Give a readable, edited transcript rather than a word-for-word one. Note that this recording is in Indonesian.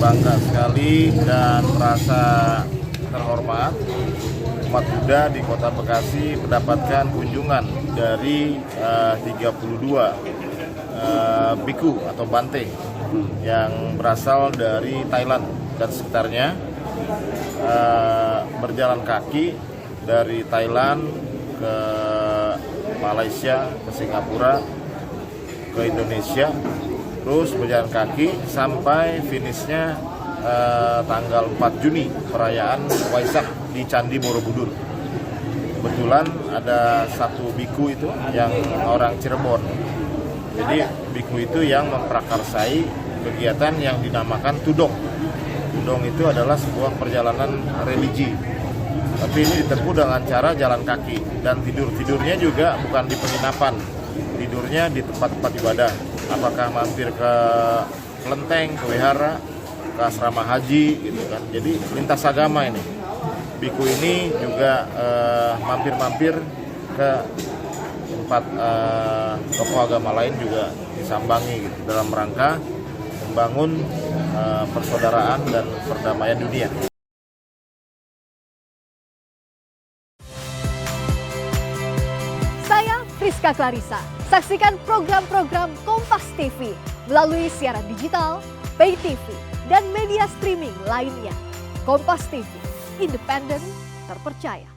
bangga sekali dan merasa terhormat umat Buddha di Kota Bekasi mendapatkan kunjungan dari 32 biku atau bante yang berasal dari Thailand dan sekitarnya, berjalan kaki dari Thailand ke Malaysia, ke Singapura, ke Indonesia, terus berjalan kaki sampai finishnya tanggal 4 Juni perayaan Waisak di Candi Borobudur. Kebetulan ada satu biku itu yang orang Cirebon. Jadi biku itu yang memprakarsai kegiatan yang dinamakan Tudong. Tudong itu adalah sebuah perjalanan religi. Tapi ini ditempuh dengan cara jalan kaki dan tidurnya juga bukan di penginapan. Tidurnya di tempat-tempat ibadah. Apakah mampir ke kelenteng, ke wihara, ke asrama haji gitu kan. Jadi lintas agama ini. Biku ini juga mampir-mampir ke tempat tokoh agama lain juga disambangi gitu, dalam rangka membangun persaudaraan dan perdamaian dunia. Saya Friska Clarissa. Saksikan program-program Kompas TV melalui siaran digital, pay TV, dan media streaming lainnya. Kompas TV, independen, terpercaya.